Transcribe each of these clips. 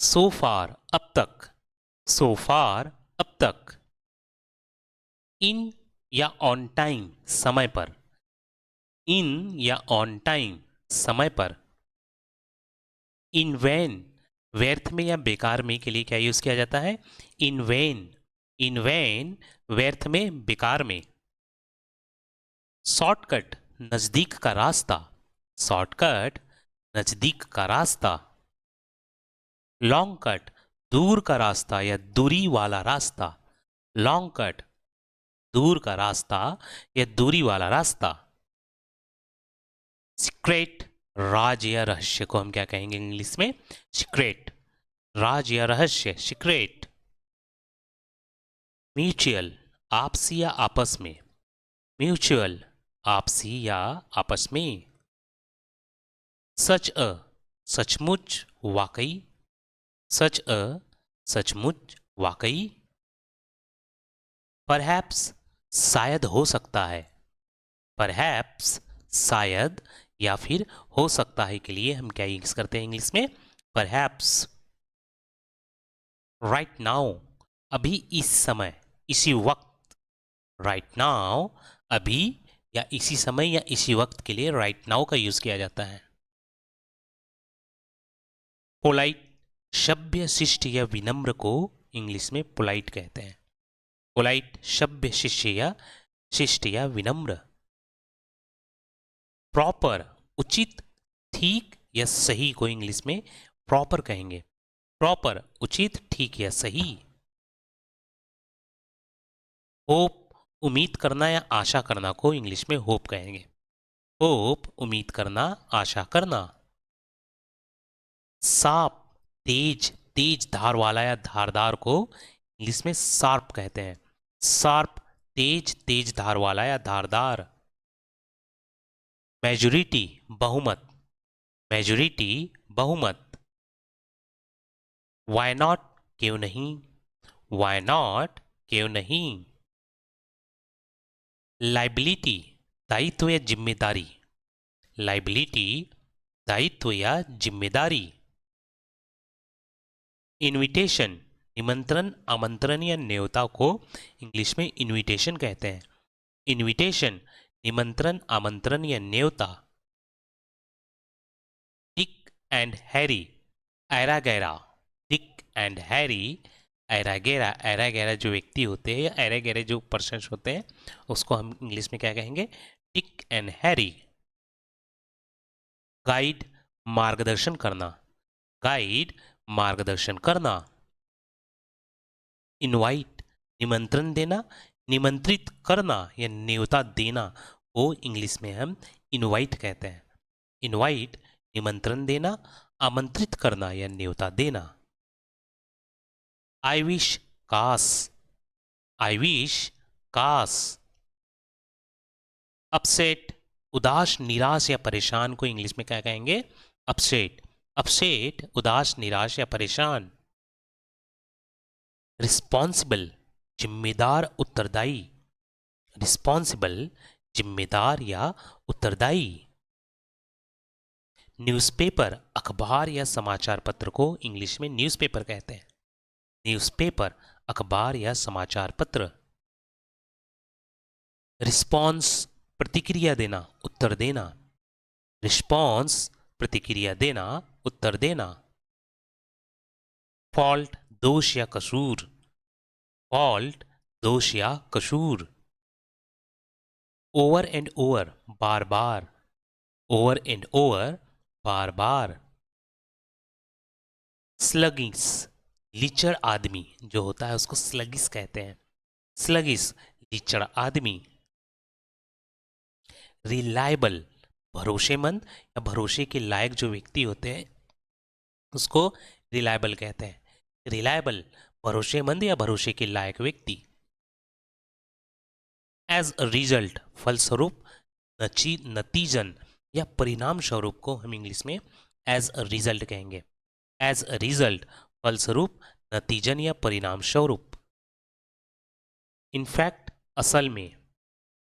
सो फार अब तक, सो फार अब तक। इन या ऑन टाइम समय पर, इन या ऑन टाइम समय पर। इन वैन व्यर्थ में या बेकार में के लिए क्या यूज किया जाता है? इन वैन, इन वैन व्यर्थ में बेकार में। शॉर्टकट नजदीक का रास्ता, शॉर्टकट नजदीक का रास्ता। लॉन्ग कट दूर का रास्ता या दूरी वाला रास्ता, लॉन्ग कट दूर का रास्ता या दूरी वाला रास्ता। सीक्रेट राज या रहस्य को हम क्या कहेंगे इंग्लिश में? सीक्रेट, राज या रहस्य, सीक्रेट। म्यूचुअल आपसी या आपस में, म्यूचुअल आपसी या आपस में। सच अ सचमुच वाकई, सच अ सचमुच वाकई। परहैप्स शायद हो सकता है, परहैप्स शायद या फिर हो सकता है के लिए हम क्या यूज करते हैं इंग्लिश में? परहैप्स। राइट नाउ अभी इस समय इसी वक्त, राइट नाउ अभी या इसी समय या इसी वक्त के लिए राइट नाउ का यूज किया जाता है। पोलाइट सभ्य शिष्ट या विनम्र को इंग्लिश में पोलाइट कहते हैं। पोलाइट सभ्य शिष्य या शिष्ट या विनम्र। प्रॉपर उचित, ठीक या सही को इंग्लिश में प्रॉपर कहेंगे। प्रॉपर उचित, ठीक या सही। होप उम्मीद करना या आशा करना को इंग्लिश में होप कहेंगे। होप उम्मीद करना, आशा करना। साप तेज, तेज धार वाला या धारदार को इंग्लिश में शार्प कहते हैं। शार्प तेज, तेज धार वाला या धारदार। मेजोरिटी बहुमत, मेजोरिटी बहुमत। वाई नॉट क्यों नहीं, वाई नॉट क्यों नहीं। लाइबिलिटी दायित्व या जिम्मेदारी, लाइबिलिटी दायित्व या जिम्मेदारी। इनविटेशन निमंत्रण, आमंत्रण या न्योता को इंग्लिश में इनविटेशन कहते हैं। इनविटेशन निमंत्रण, आमंत्रण या न्योता। डिक एंड हैरी ऐरा गैरा, डिक एंड हैरी ऐरा गैरा। ऐरा गैरा जो व्यक्ति होते हैं या ऐरा गैरा जो पर्सन्स होते हैं उसको हम इंग्लिश में क्या कहेंगे? Dick and Harry. गाइड मार्गदर्शन करना, गाइड मार्गदर्शन करना। इनवाइट निमंत्रण देना, निमंत्रित करना या न्योता देना को इंग्लिश में हम इनवाइट कहते हैं। इनवाइट निमंत्रण देना, आमंत्रित करना या न्योता देना। आई विश काश, आई विश काश। अपसेट उदास, निराश या परेशान को इंग्लिश में क्या कहेंगे? अपसेट, अपसेट उदास, निराश या परेशान। रिस्पॉन्सिबल जिम्मेदार, उत्तरदायी, रिस्पॉन्सिबल जिम्मेदार या उत्तरदायी। न्यूज़पेपर अखबार या समाचार पत्र को इंग्लिश में न्यूज़पेपर कहते हैं। न्यूज़पेपर अखबार या समाचार पत्र। रिस्पॉन्स प्रतिक्रिया देना, उत्तर देना, रिस्पॉन्स प्रतिक्रिया देना, उत्तर देना। फॉल्ट दोष या कसूर, फॉल्ट दोष या कसूर। ओवर एंड ओवर बार बार, ओवर एंड ओवर बार बार। स्लगिस लीचड़ आदमी जो होता है उसको स्लगिस कहते हैं। स्लगिस लीचड़ आदमी। रिलायबल भरोसेमंद या भरोसे के लायक जो व्यक्ति होते हैं उसको रिलायबल कहते हैं। रिलायबल भरोसेमंद या भरोसे के लायक व्यक्ति। एज अ रिजल्ट फलस्वरूप, नतीजन या परिणाम स्वरूप को हम इंग्लिश में एज अ रिजल्ट कहेंगे। एज अ रिजल्ट फलस्वरूप, नतीजन या परिणाम स्वरूप। इनफैक्ट असल में,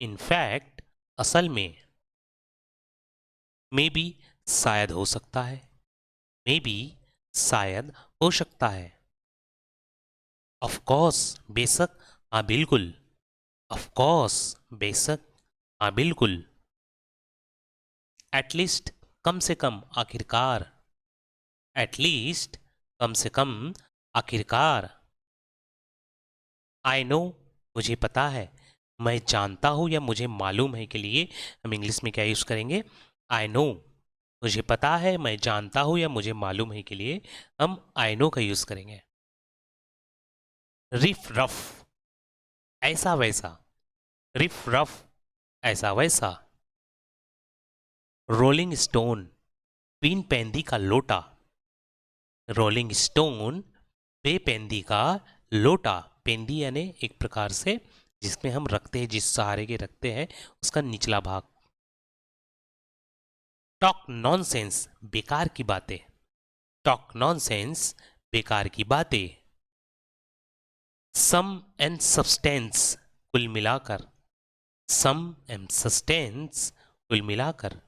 इनफैक्ट असल में। मे बी शायद हो सकता है, मे बी शायद, हो सकता है। ऑफ कोर्स, बेशक, हाँ बिल्कुल। ऑफ कोर्स, बेशक, हाँ बिल्कुल। एटलीस्ट, कम से कम, आखिरकार। एटलीस्ट, कम से कम, आखिरकार। आई नो, मुझे पता है। मैं जानता हूँ या मुझे मालूम है के लिए हम इंग्लिश में क्या यूज़ करेंगे? I know. मुझे पता है, मैं जानता हूँ या मुझे मालूम है के लिए हम आई नो का यूज़ करेंगे। रिफ रफ, ऐसा वैसा। रिफ रफ, ऐसा वैसा। रोलिंग स्टोन, पेंदी का लोटा। रोलिंग स्टोन, पेंदी का लोटा। पेंदी यानी एक प्रकार से जिसमें हम रखते हैं, जिस सहारे के रखते हैं, उसका निचला भाग। टॉक नॉनसेंस, बेकार की बातें। टॉक नॉनसेंस, बेकार की बातें। सम एंड सब्सटेंस, कुल मिलाकर। सम एंड सब्सटेंस, कुल मिलाकर।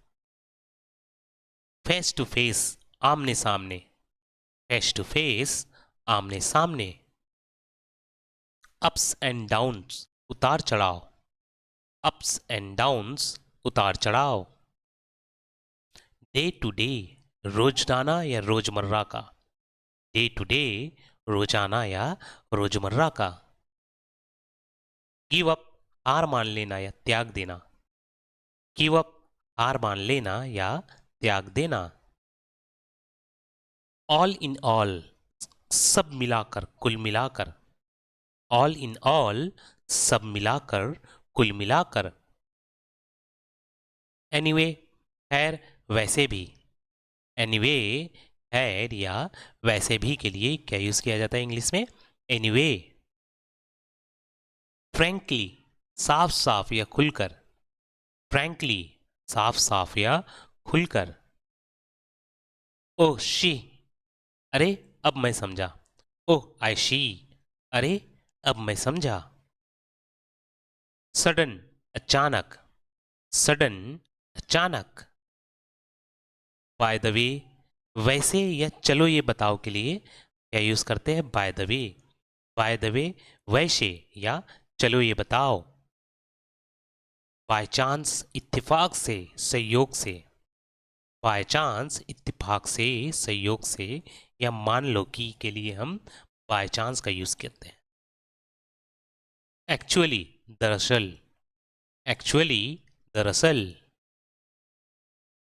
फेस टू फेस, आमने सामने। फेस टू फेस, आमने सामने। अप्स एंड डाउन्स, उतार चढ़ाव। अप्स एंड डाउन्स, उतार चढ़ाव। डे टू डे, रोजाना या रोजमर्रा का। डे टू डे, रोजाना या रोजमर्रा का। गिव अप, हार मान लेना या त्याग देना। गिव अप, हार मान लेना या त्याग देना। ऑल इन ऑल, सब मिलाकर, कुल मिलाकर। ऑल इन ऑल, सब मिलाकर, कुल मिलाकर। एनीवे, खैर, वैसे भी। एनीवे, खैर या वैसे भी के लिए क्या यूज किया जाता है इंग्लिश में? एनीवे। फ्रैंकली, साफ साफ या खुलकर। फ्रैंकली, साफ साफ या खुलकर। ओह शी, अरे अब मैं समझा। ओह आई शी, अरे अब मैं समझा। सडन, अचानक। सडन, अचानक। बाय द वे, वैसे या चलो ये बताओ के लिए क्या यूज करते हैं? By the way. By the way, वैसे या चलो ये बताओ। बाय चांस, इत्तेफाक से, संयोग से। बाय चांस, इत्तेफाक से, संयोग से या मान लो कि के लिए हम बाय चांस का यूज करते हैं। एक्चुअली, दरअसल। एक्चुअली, दरअसल।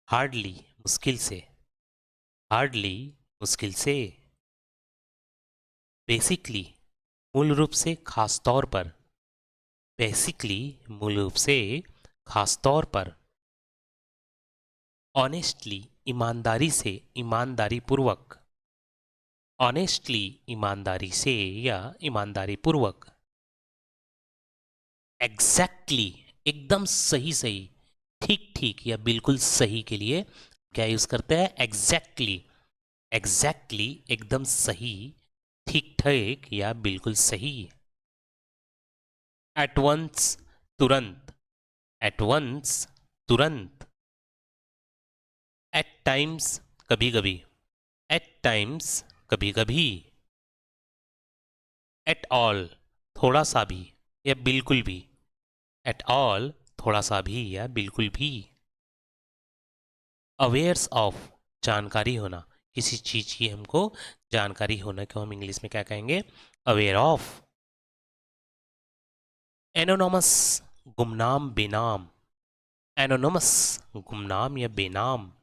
हार्डली, मुश्किल से। हार्डली, मुश्किल से। बेसिकली, मूल रूप से, खास तौर पर। बेसिकली, मूल रूप से, खास तौर पर। ऑनेस्टली, ईमानदारी से, ईमानदारी पूर्वक। ऑनेस्टली, ईमानदारी से या ईमानदारी पूर्वक। एग्जैक्टली, एकदम सही सही, ठीक ठीक या बिल्कुल सही के लिए क्या यूज करते हैं? एग्जैक्टली। एग्जैक्टली, एकदम सही, ठीक ठाक या बिल्कुल सही। एट वंस, तुरंत। एट वंस, तुरंत। एट टाइम्स, कभी कभी। एट टाइम्स, कभी कभी। एट ऑल, थोड़ा सा भी या बिल्कुल भी। एट ऑल, थोड़ा सा भी या बिल्कुल भी। अवेयर्स ऑफ, जानकारी होना, किसी चीज की हमको जानकारी होना को हम इंग्लिश में क्या कहेंगे? Aware of. एनोनोमस, गुमनाम बेनाम। एनोनोमस, गुमनाम या बेनाम।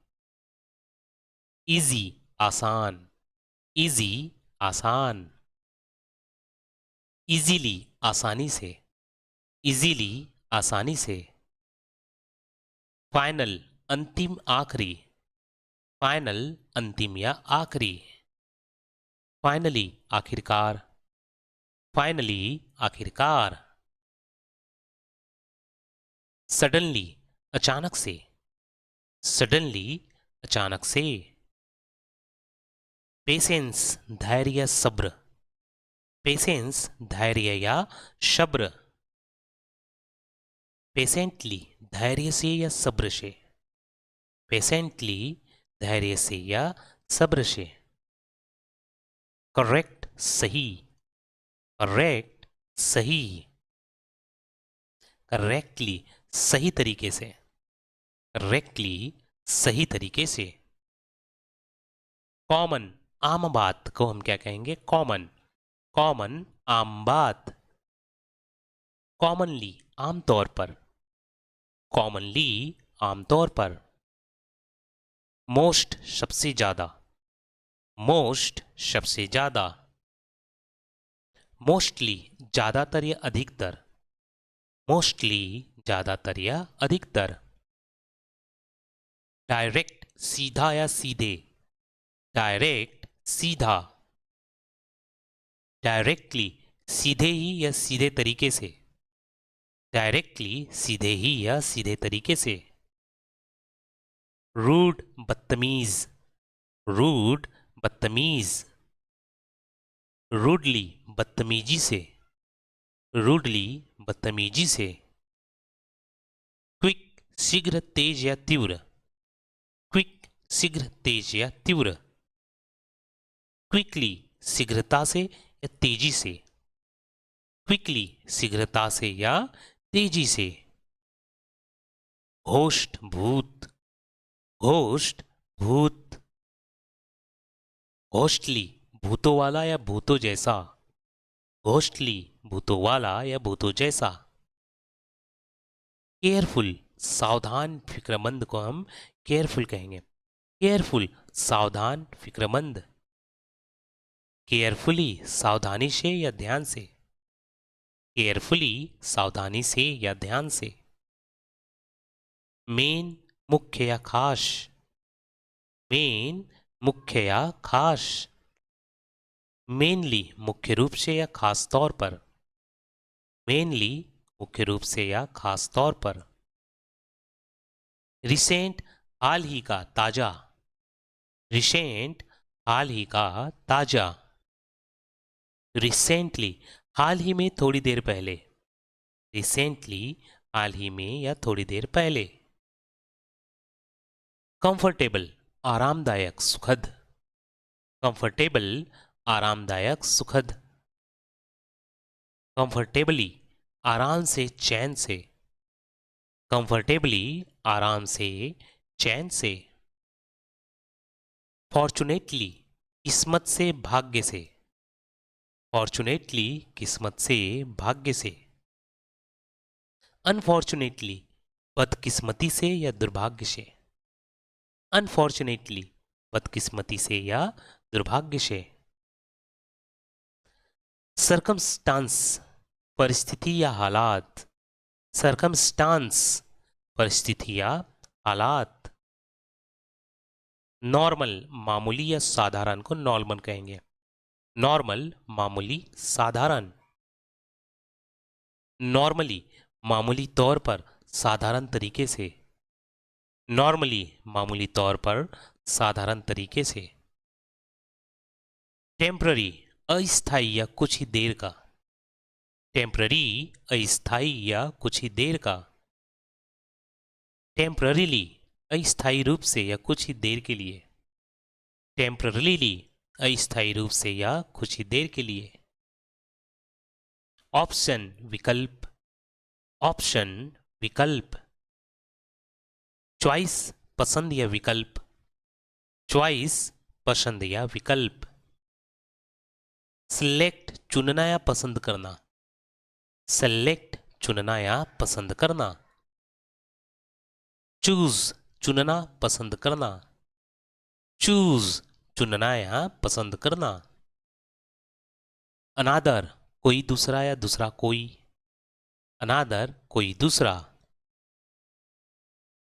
इजी, आसान। इजी, आसान। इजीली, आसानी से। इजीली, आसानी से। फाइनल, अंतिम, आखिरी। फाइनल, अंतिम या आखिरी। फाइनली, आखिरकार। फाइनली, आखिरकार। सडनली, अचानक से। सडनली, अचानक से। पेशेंस, धैर्य, सब्र। पेशेंस, धैर्य या सब्र। पेशेंटली, धैर्य से या सब्र से। पेशेंटली, धैर्य से या सब्र से। करेक्ट सही, करेक्ट सही, करेक्टली सही तरीके से, करेक्टली सही तरीके से। कॉमन आम बात को हम क्या कहेंगे? कॉमन, कॉमन आम बात। कॉमनली आमतौर पर, कॉमनली आमतौर पर। मोस्ट सबसे ज्यादा, मोस्ट सबसे ज्यादा। मोस्टली ज्यादातर या अधिकतर, मोस्टली ज्यादातर या अधिकतर। डायरेक्ट सीधा या सीधे, डायरेक्ट सीधा। डायरेक्टली सीधे ही या सीधे तरीके से, डायरेक्टली सीधे ही या सीधे तरीके से। रूड बदतमीज, रूड बदतमीज। रूडली बदतमीजी से, रूडली बदतमीजी से। क्विक शीघ्र तेज या तीव्र, क्विक शीघ्र तेज या तीव्र। क्विकली शीघ्रता से या तेजी से, क्विकली शीघ्रता से या तेजी से। घोस्ट भूत, घोस्ट भूत। घोस्टली भूतों वाला या भूतों जैसा, घोस्टली भूतों वाला या भूतों जैसा। केयरफुल सावधान फिक्रमंद को हम केयरफुल कहेंगे, केयरफुल सावधान फिक्रमंद। केयरफुली सावधानी से या ध्यान से, केयरफुली सावधानी से या ध्यान से। मेन मुख्य या खास, मेन मुख्य या खास। मेनली मुख्य रूप से या खास तौर पर, मेनली मुख्य रूप से या खास तौर पर। रिसेंट हाल ही का, ताजा, रिसेंट हाल ही का, ताजा। रिसेंटली हाल ही में, थोड़ी देर पहले, रिसेंटली हाल ही में या थोड़ी देर पहले। कंफर्टेबल आरामदायक सुखद, कंफर्टेबल आरामदायक सुखद। कंफर्टेबली आराम से चैन से, कंफर्टेबली आराम से चैन से। फॉर्चुनेटली किस्मत से भाग्य से, फॉर्चुनेटली किस्मत से भाग्य से। अनफॉर्चुनेटली बदकिस्मती से या दुर्भाग्य से, अनफॉर्चुनेटली बदकिस्मती से या दुर्भाग्य से। सरकमस्टांस परिस्थिति या हालात, सरकमस्टांस परिस्थिति या हालात। नॉर्मल मामूली या साधारण को नॉर्मल कहेंगे, नॉर्मल मामूली साधारण। नॉर्मली मामूली तौर पर साधारण तरीके से, नॉर्मली मामूली तौर पर साधारण तरीके से। टेम्पररी अस्थायी या कुछ ही देर का, टेम्पररी अस्थायी या कुछ ही देर का। टेम्पररीली अस्थायी रूप से या कुछ ही देर के लिए, टेम्पररीली अस्थायी रूप से या कुछ ही देर के लिए। ऑप्शन विकल्प, ऑप्शन विकल्प। चॉइस पसंद या विकल्प, चॉइस पसंद या विकल्प। सिलेक्ट चुनना या पसंद करना, सेलेक्ट चुनना या पसंद करना। चूज चुनना पसंद करना, चूज चुनना या पसंद करना। अनादर कोई दूसरा या दूसरा कोई, अनादर कोई दूसरा।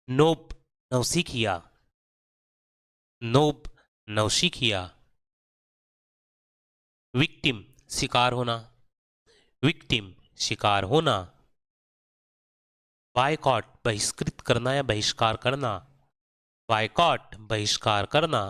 नोब नौसिखिया, नोब नौसिखिया। विक्टिम शिकार होना, विक्टिम शिकार होना। बायकॉट बहिष्कृत करना या बहिष्कार करना, बायकॉट बहिष्कार करना।